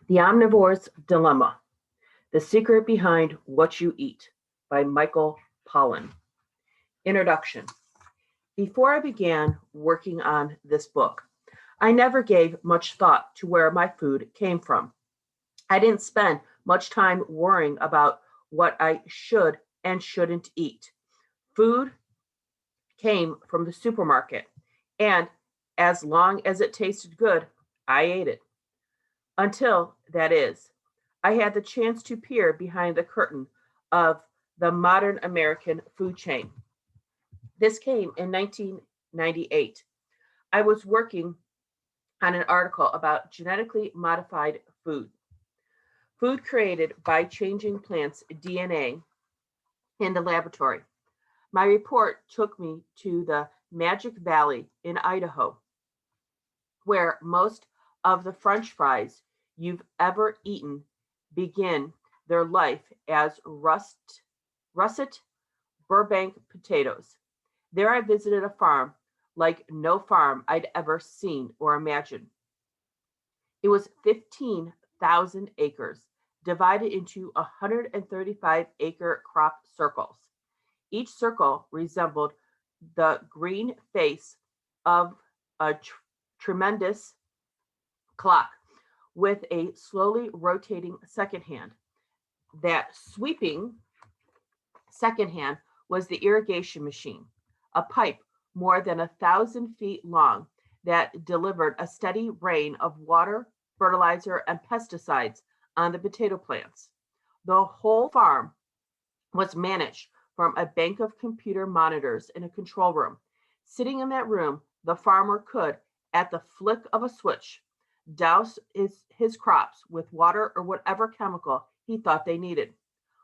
The Omnivore's Dilemma: The Secret Behind What You Eat by Michael Pollan. Introduction. Before I began working on this book, I never gave much thought to where my food came from. I didn't spend much time worrying about what I should and shouldn't eat. Food came from the supermarket, and as long as it tasted good, I ate it. Until, that is, I had the chance to peer behind the curtain of the modern American food chain. This came in 1998. I was working on an article about genetically modified food created by changing plants' DNA in the laboratory. My report took me to the Magic Valley in Idaho, where most of the French fries you've ever eaten begin their life as russet Burbank potatoes. There I visited a farm like no farm I'd ever seen or imagined. It was 15,000 acres divided into 135-acre crop circles. Each circle resembled the green face of a tremendous clock with a slowly rotating second hand. That sweeping second hand was the irrigation machine, a pipe more than 1,000 feet long that delivered a steady rain of water, fertilizer, and pesticides on the potato plants. The whole farm was managed from a bank of computer monitors in a control room. Sitting in that room, the farmer could, at the flick of a switch, douse his crops with water or whatever chemical he thought they needed.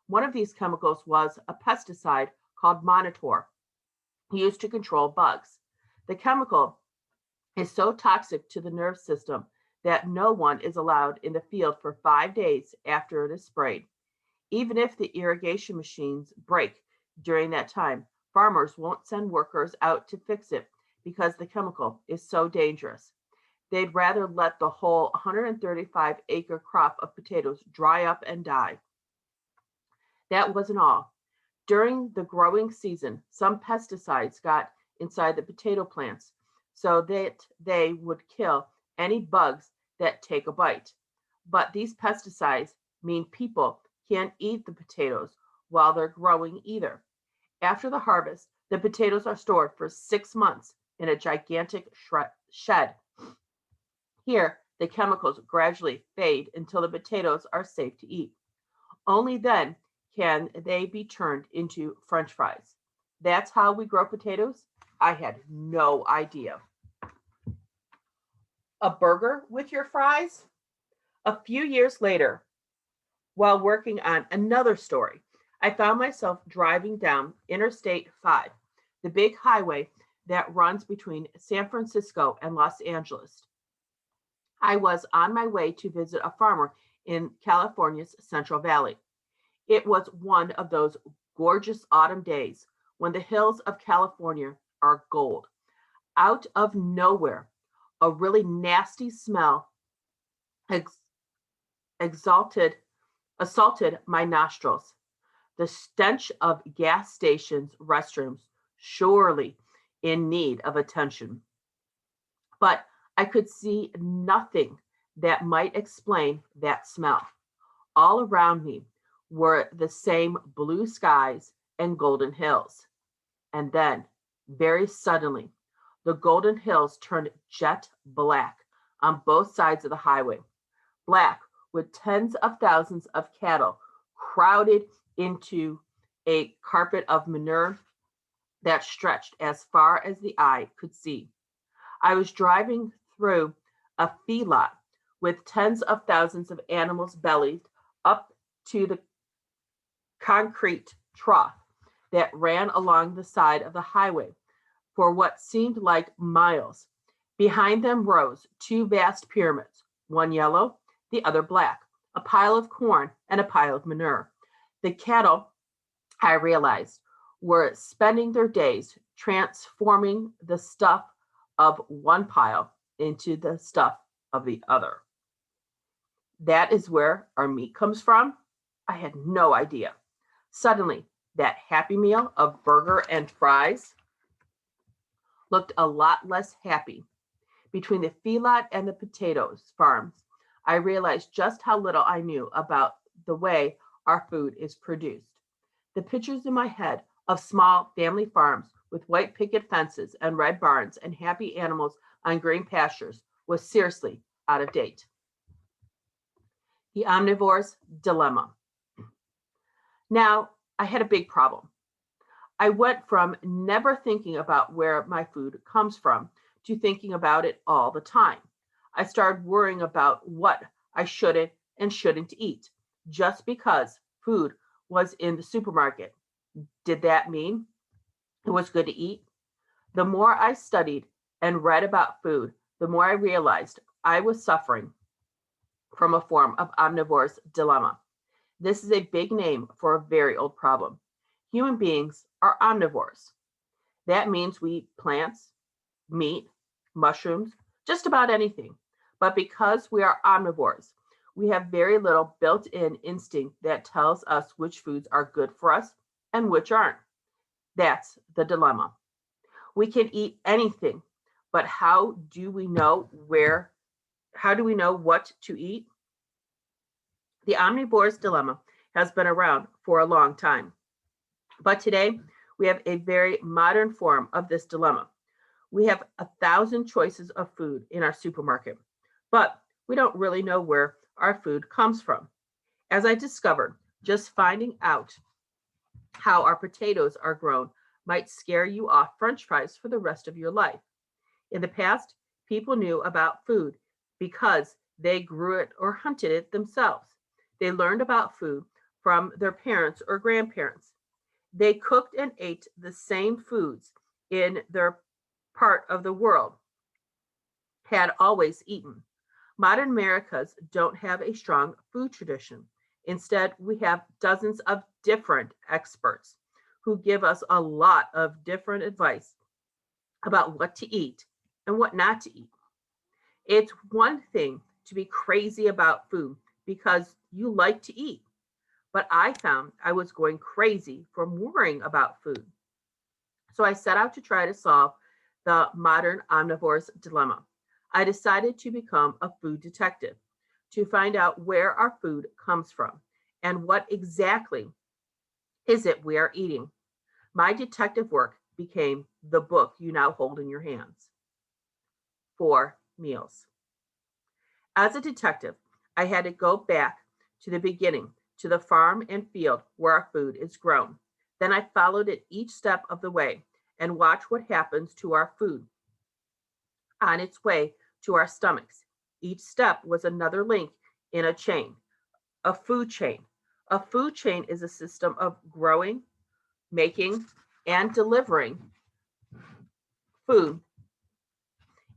One of these chemicals was a pesticide called Monitor, used to control bugs. The chemical is so toxic to the nerve system that no one is allowed in the field for 5 days after it is sprayed. Even if the irrigation machines break during that time, farmers won't send workers out to fix it because the chemical is so dangerous. They'd rather let the whole 135-acre crop of potatoes dry up and die. That wasn't all. During the growing season, some pesticides got inside the potato plants so that they would kill any bugs that take a bite. But these pesticides mean people can't eat the potatoes while they're growing either. After the harvest, the potatoes are stored for 6 months in a gigantic shed. Here, the chemicals gradually fade until the potatoes are safe to eat. Only then can they be turned into French fries. That's how we grow potatoes? I had no idea. A burger with your fries? A few years later, while working on another story, I found myself driving down Interstate 5, the big highway that runs between San Francisco and Los Angeles. I was on my way to visit a farmer in California's Central Valley. It was one of those gorgeous autumn days when the hills of California are gold. Out of nowhere, a really nasty smell ex- exalted, assaulted my nostrils. The stench of gas stations' restrooms, surely in need of attention. But I could see nothing that might explain that smell. All around me were the same blue skies and golden hills. And then, very suddenly, the golden hills turned jet black on both sides of the highway. Black with tens of thousands of cattle crowded into a carpet of manure that stretched as far as the eye could see. I was driving through a feedlot with tens of thousands of animals bellied up to the concrete trough that ran along the side of the highway for what seemed like miles. Behind them rose two vast pyramids, one yellow, the other black, a pile of corn and a pile of manure. The cattle, I realized, were spending their days transforming the stuff of one pile into the stuff of the other. That is where our meat comes from? I had no idea. Suddenly, that Happy Meal of burger and fries looked a lot less happy. Between the feedlot and the potatoes farms, I realized just how little I knew about the way our food is produced. The pictures in my head of small family farms with white picket fences and red barns and happy animals on green pastures was seriously out of date. The omnivore's dilemma. Now, I had a big problem. I went from never thinking about where my food comes from to thinking about it all the time. I started worrying about what I shouldn't and shouldn't eat just because food was in the supermarket. Did that mean it was good to eat? The more I studied and read about food, the more I realized I was suffering from a form of omnivore's dilemma. This is a big name for a very old problem. Human beings are omnivores. That means we eat plants, meat, mushrooms, just about anything. But because we are omnivores, we have very little built in instinct that tells us which foods are good for us and which aren't. That's the dilemma. We can eat anything, but how do we know what to eat? The omnivore's dilemma has been around for a long time. But today, we have a very modern form of this dilemma. We have 1,000 choices of food in our supermarket, but we don't really know where our food comes from. As I discovered, just finding out how our potatoes are grown might scare you off French fries for the rest of your life. In the past, people knew about food because they grew it or hunted it themselves. They learned about food from their parents or grandparents. They cooked and ate the same foods in their part of the world had always eaten. Modern Americas don't have a strong food tradition. Instead, we have dozens of different experts who give us a lot of different advice about what to eat and what not to eat. It's one thing to be crazy about food because you like to eat, but I found I was going crazy from worrying about food. So I set out to try to solve the modern omnivore's dilemma. I decided to become a food detective to find out where our food comes from and what exactly is it we are eating. My detective work became the book you now hold in your hands. 4 Meals. As a detective, I had to go back to the beginning, to the farm and field where our food is grown. Then I followed it each step of the way and watched what happens to our food on its way to our stomachs. Each step was another link in a chain, a food chain. A food chain is a system of growing, making, and delivering food.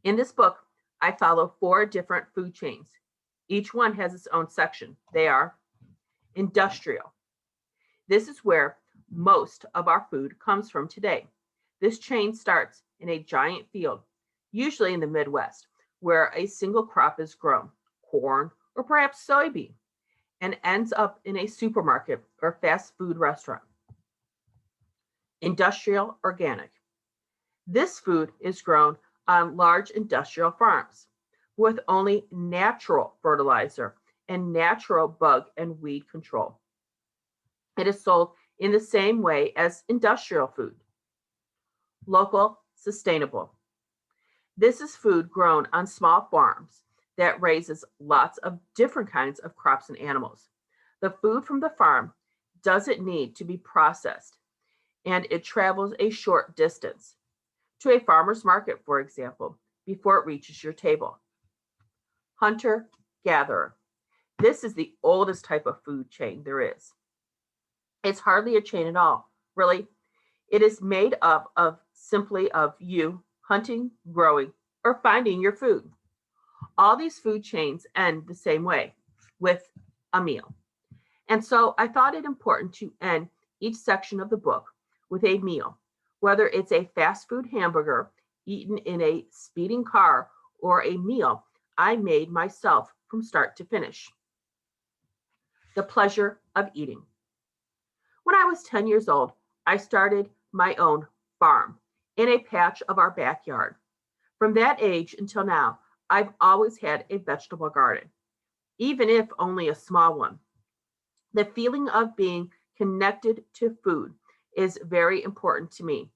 In this book, I follow 4 different food chains. Each one has its own section. They are industrial. This is where most of our food comes from today. This chain starts in a giant field, usually in the Midwest, where a single crop is grown, corn or perhaps soybean, and ends up in a supermarket or fast food restaurant. Industrial organic. This food is grown on large industrial farms with only natural fertilizer and natural bug and weed control. It is sold in the same way as industrial food. Local, sustainable. This is food grown on small farms that raises lots of different kinds of crops and animals. The food from the farm doesn't need to be processed, and it travels a short distance to a farmer's market, for example, before it reaches your table. Hunter gatherer. This is the oldest type of food chain there is. It's hardly a chain at all, really. It is made up of simply of you hunting, growing, or finding your food. All these food chains end the same way, with a meal. And so I thought it important to end each section of the book with a meal, whether it's a fast food hamburger eaten in a speeding car or a meal I made myself from start to finish. The pleasure of eating. When I was 10 years old, I started my own farm in a patch of our backyard. From that age until now, I've always had a vegetable garden, even if only a small one. The feeling of being connected to food is very important to me.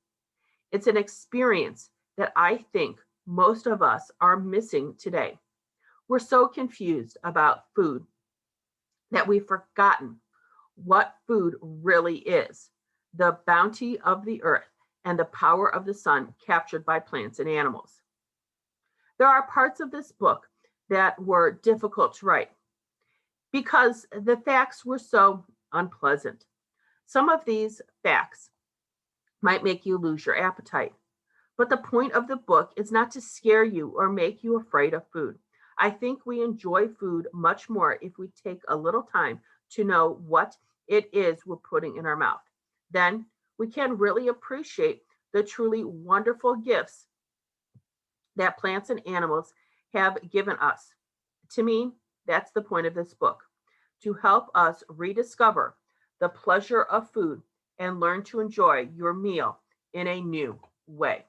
It's an experience that I think most of us are missing today. We're so confused about food that we've forgotten what food really is, the bounty of the earth and the power of the sun captured by plants and animals. There are parts of this book that were difficult to write because the facts were so unpleasant. Some of these facts might make you lose your appetite. But the point of the book is not to scare you or make you afraid of food. I think we enjoy food much more if we take a little time to know what it is we're putting in our mouth. Then we can really appreciate the truly wonderful gifts that plants and animals have given us. To me, that's the point of this book, to help us rediscover the pleasure of food and learn to enjoy your meal in a new way.